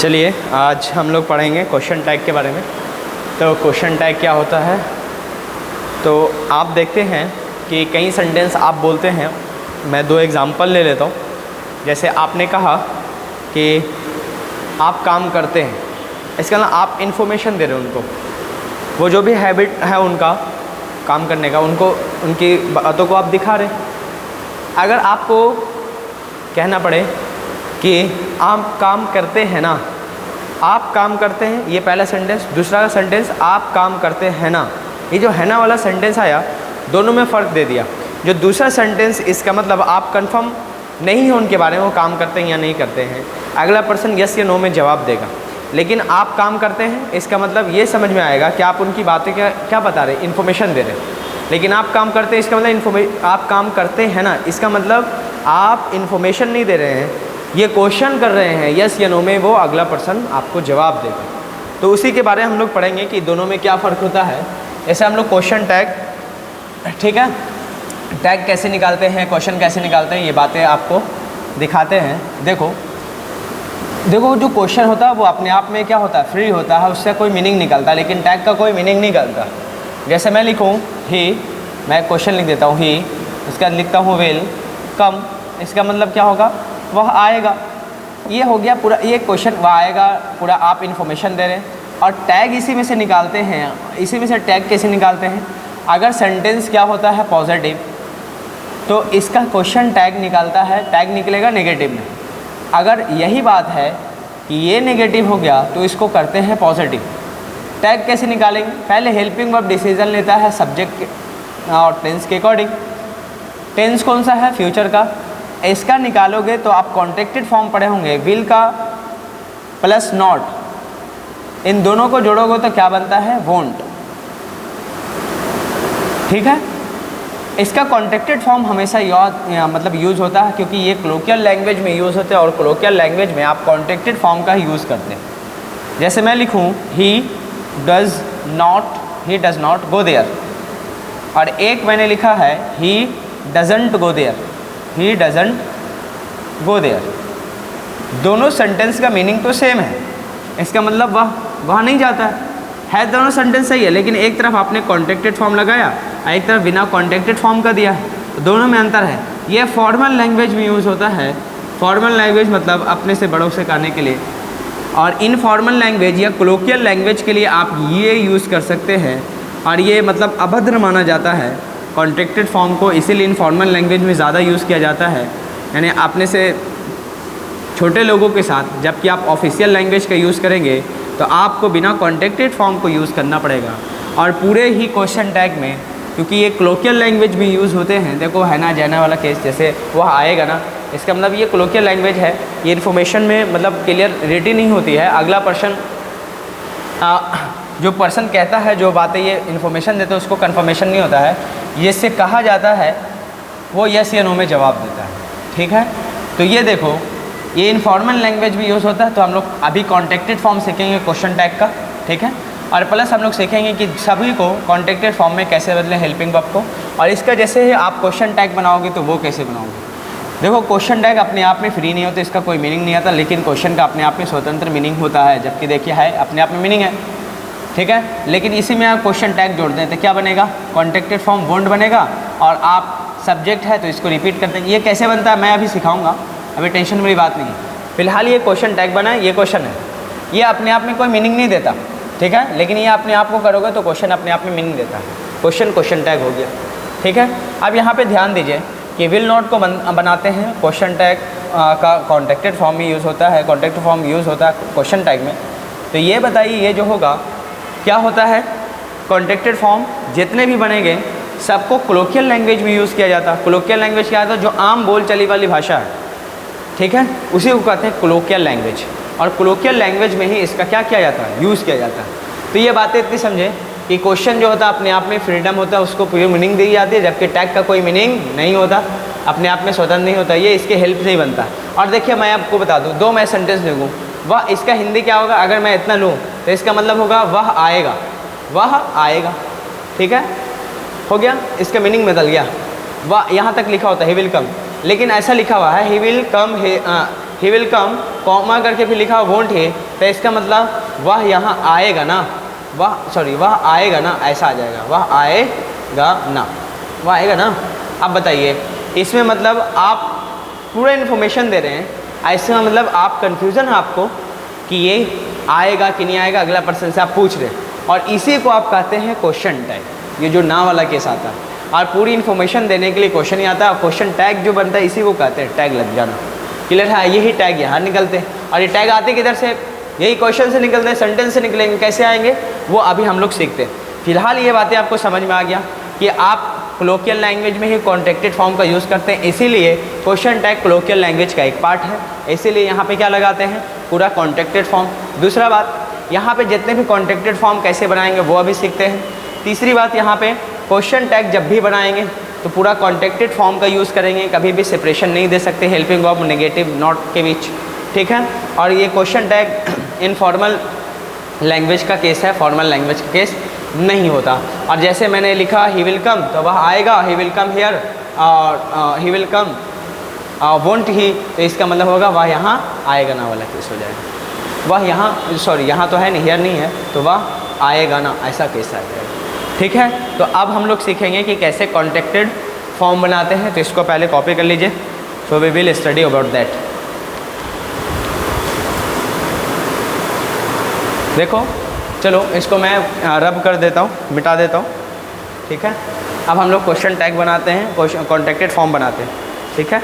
चलिए आज हम लोग पढ़ेंगे क्वेश्चन टैग के बारे में। तो क्वेश्चन टैग क्या होता है, तो आप देखते हैं कि कई सेंटेंस आप बोलते हैं। मैं दो एग्ज़ाम्पल ले लेता हूँ। जैसे आपने कहा कि आप काम करते हैं, इसका मतलब आप इन्फॉर्मेशन दे रहे हो उनको, वो जो भी हैबिट है उनका काम करने का, उनको उनकी बातों को आप दिखा रहे। अगर आपको कहना पड़े कि आप काम करते हैं ना, आप काम करते हैं, ये पहला सेंटेंस। दूसरा सेंटेंस आप काम करते हैं ना, ये जो है ना वाला सेंटेंस आया, दोनों में फ़र्क दे दिया। जो दूसरा सेंटेंस, इसका मतलब आप कंफर्म नहीं है उनके बारे में, वो काम करते हैं या नहीं करते हैं। अगला पर्सन यस या नो में जवाब देगा। लेकिन आप काम करते हैं, इसका मतलब ये समझ में आएगा कि आप उनकी बातें क्या बता रहे, इन्फॉर्मेशन दे रहे हैं। लेकिन आप काम करते हैं, इसका मतलब आप काम करते हैं ना, इसका मतलब आप इन्फॉर्मेशन नहीं दे रहे हैं, ये क्वेश्चन कर रहे हैं यस या नो में, वो अगला पर्सन आपको जवाब देगा। तो उसी के बारे में हम लोग पढ़ेंगे कि दोनों में क्या फ़र्क होता है। ऐसे हम लोग क्वेश्चन टैग, ठीक है, टैग कैसे निकालते हैं, क्वेश्चन कैसे निकालते हैं, ये बातें आपको दिखाते हैं। देखो जो क्वेश्चन होता है वो अपने आप में क्या होता है, फ्री होता है, उससे कोई मीनिंग निकलता है। लेकिन टैग का कोई मीनिंग नहीं निकलता। जैसे मैं लिखूँ ही, मैं क्वेश्चन लिख देता हूँ ही, उसके बाद लिखता हूँ विल कम, इसका मतलब क्या होगा, वह आएगा। ये हो गया पूरा, ये क्वेश्चन वह आएगा पूरा, आप इन्फॉर्मेशन दे रहे हैं। और टैग इसी में से निकालते हैं। इसी में से टैग कैसे निकालते हैं, अगर सेंटेंस क्या होता है पॉजिटिव, तो इसका क्वेश्चन टैग निकालता है, टैग निकलेगा नेगेटिव में। अगर यही बात है कि ये नेगेटिव हो गया तो इसको करते हैं पॉजिटिव। टैग कैसे निकालेंगे, पहले हेल्पिंग वर्ब डिसीजन लेता है सब्जेक्ट और टेंस के अकॉर्डिंग। टेंस कौन सा है, फ्यूचर का। इसका निकालोगे तो आप कॉन्ट्रैक्टेड फॉर्म पढ़े होंगे, विल का प्लस नॉट, इन दोनों को जोड़ोगे तो क्या बनता है, वोंट। ठीक है, इसका कॉन्ट्रैक्टेड फॉर्म हमेशा मतलब यूज़ होता है, क्योंकि ये कोलोकियल लैंग्वेज में यूज़ होते हैं और कोलोकियल लैंग्वेज में आप कॉन्ट्रैक्टेड फॉर्म का ही यूज़ करते हैं। जैसे मैं लिखूँ he does not go there, और एक मैंने लिखा है he doesn't go there, he doesn't go there. दोनों सेंटेंस का मीनिंग तो सेम है, इसका मतलब वह नहीं जाता है, दोनों सेंटेंस सही है। लेकिन एक तरफ आपने कॉन्ट्रैक्टेड फॉर्म लगाया और एक तरफ बिना कॉन्ट्रैक्टेड फॉर्म का दिया, तो दोनों में अंतर है। ये फॉर्मल लैंग्वेज में यूज़ होता है। फॉर्मल लैंग्वेज मतलब अपने से बड़ों से कहने के लिए, और इनफॉर्मल लैंग्वेज या कोलोकियल लैंग्वेज के लिए आप ये यूज़ कर सकते हैं। और ये मतलब अभद्र माना जाता है कॉन्ट्रैक्टेड फॉर्म को, इसीलिए इनफॉर्मल लैंग्वेज में ज़्यादा यूज़ किया जाता है, यानी अपने से छोटे लोगों के साथ। जबकि आप ऑफिशियल लैंग्वेज का यूज़ करेंगे तो आपको बिना कॉन्ट्रैक्टेड फॉर्म को यूज़ करना पड़ेगा। और पूरे ही क्वेश्चन टैग में, क्योंकि ये कोलोकियल लैंग्वेज भी यूज़ होते हैं, देखो है ना जाना वाला केस, जैसे वह आएगा ना, इसका मतलब ये कोलोकियल लैंग्वेज है, ये इन्फॉर्मेशन में मतलब क्लियरिटी नहीं होती है। अगला पर्सन, जो पर्सन कहता है, जो बातें ये इन्फॉर्मेशन देते हैं, उसको कन्फर्मेशन नहीं होता है, जिससे कहा जाता है वो यस या नो में जवाब देता है। ठीक है, तो ये देखो ये इनफॉर्मल लैंग्वेज भी यूज़ होता है। तो हम लोग अभी कॉन्ट्रैक्टेड फॉर्म सीखेंगे क्वेश्चन टैग का, ठीक है। और प्लस हम लोग सीखेंगे कि सभी को कॉन्ट्रैक्टेड फॉर्म में कैसे बदलें हेल्पिंग वर्ब को, और इसका जैसे ही आप क्वेश्चन टैग बनाओगे तो वो कैसे बनाओगे। देखो क्वेश्चन टैग अपने आप में फ्री नहीं होता, इसका कोई मीनिंग नहीं आता, लेकिन क्वेश्चन का अपने आप में स्वतंत्र मीनिंग होता है। जबकि देखिए है अपने आप में मीनिंग है, ठीक है, लेकिन इसी में आप क्वेश्चन टैग जोड़ दें तो क्या बनेगा, कॉन्ट्रैक्टेड फॉर्म वोंट बनेगा, और आप सब्जेक्ट है तो इसको रिपीट करते हैं। ये कैसे बनता है मैं अभी सिखाऊंगा, अभी टेंशन वाली बात नहीं है। फिलहाल ये क्वेश्चन टैग बना है, ये क्वेश्चन है, ये अपने आप में कोई मीनिंग नहीं देता, ठीक है, लेकिन ये अपने आप को करोगे तो क्वेश्चन अपने आप में मीनिंग देता है। क्वेश्चन टैग हो गया, ठीक है। अब यहाँ पे ध्यान दीजिए कि विल नॉट को बनाते हैं क्वेश्चन टैग का कॉन्ट्रैक्टेड फॉर्म में यूज़ होता है, कॉन्ट्रैक्टेड फॉर्म यूज़ होता है क्वेश्चन टैग में। तो ये बताइए, ये जो होगा क्या होता है, कॉन्ट्रैक्टेड फॉर्म जितने भी बनेंगे सबको कोलोकियल लैंग्वेज में यूज़ किया जाता है। कोलोकियल लैंग्वेज क्या होता है, जो आम बोल चली वाली भाषा है, ठीक है, उसी को कहते हैं कोलोकियल लैंग्वेज। और कोलोकियल लैंग्वेज में ही इसका क्या किया जाता है, यूज़ किया जाता है। तो ये बातें इतनी समझें कि क्वेश्चन जो होता है अपने आप में फ्रीडम होता है, उसको पूरी मीनिंग दी जाती है, जबकि टैग का कोई मीनिंग नहीं होता, अपने आप में स्वतंत्र नहीं होता, ये इसके हेल्प से ही बनता है। और देखिए मैं आपको बता दूँ, दो मैं सेंटेंस लिखूँ, वह, इसका हिंदी क्या होगा, अगर मैं इतना लूँ तो इसका मतलब होगा वह आएगा, वह आएगा, ठीक है, हो गया, इसका मीनिंग बदल गया। वह यहाँ तक लिखा होता है ही विल कम, लेकिन ऐसा लिखा हुआ है ही विल कम कॉमा करके फिर लिखा वोंट ही, तो इसका मतलब वह यहाँ आएगा ना, वह आएगा ना, ऐसा आ जाएगा, वह आएगा ना, वह आएगा ना। अब बताइए इसमें मतलब आप पूरा इन्फॉर्मेशन दे रहे हैं, ऐसे में मतलब आप कन्फ्यूज़न है आपको कि ये आएगा कि नहीं आएगा, अगला पर्सन से आप पूछ रहे हैं, और इसी को आप कहते हैं क्वेश्चन टैग। ये जो ना वाला केस आता है और पूरी इन्फॉर्मेशन देने के लिए क्वेश्चन ही आता है, और क्वेश्चन टैग जो बनता है इसी को कहते हैं टैग लग जाना। क्लियर है? यही टैग यहाँ निकलते हैं, और ये टैग आते किधर से? यही क्वेश्चन से निकलते हैं, सेंटेंस से निकलेंगे। कैसे आएंगे वो अभी हम लोग सीखते हैं। फिलहाल ये बातें आपको समझ में आ गया कि आप कोलोकियल लैंग्वेज में ही कॉन्ट्रैक्टेड फॉर्म का यूज़ करते हैं, इसीलिए क्वेश्चन टैग कोलोकियल लैंग्वेज का एक पार्ट है, इसीलिए यहाँ पे क्या लगाते हैं? पूरा कॉन्ट्रैक्टेड फॉर्म। दूसरा बात, यहाँ पे जितने भी कॉन्ट्रैक्टेड फॉर्म कैसे बनाएंगे वो अभी सीखते हैं। तीसरी बात, यहाँ पे क्वेश्चन टैग जब भी बनाएंगे तो पूरा कॉन्ट्रैक्टेड फॉर्म का यूज़ करेंगे, कभी भी सेपरेशन नहीं दे सकते हेल्पिंग ऑफ नेगेटिव नॉट के बीच, ठीक है। और ये क्वेश्चन टैग इनफॉर्मल लैंग्वेज का केस है, फॉर्मल लैंग्वेज का केस नहीं होता। और जैसे मैंने लिखा ही विल कम, तो वह आएगा, ही विल कम हियर, और ही विल कम वोंट ही, तो इसका मतलब होगा वह यहाँ आएगा ना वाला केस हो जाएगा। वह यहाँ, सॉरी यहाँ तो है नहीं, हियर नहीं है, तो वह आएगा ना, ऐसा केस आ जाएगा, ठीक है। तो अब हम लोग सीखेंगे कि कैसे कॉन्ट्रैक्टेड फॉर्म बनाते हैं, तो इसको पहले कॉपी कर लीजिए। So we will study about that. देखो चलो इसको मैं रब कर देता हूँ, मिटा देता हूँ, ठीक है। अब हम लोग क्वेश्चन टैग बनाते हैं, कॉन्ट्रैक्टेड फॉर्म बनाते हैं, ठीक है।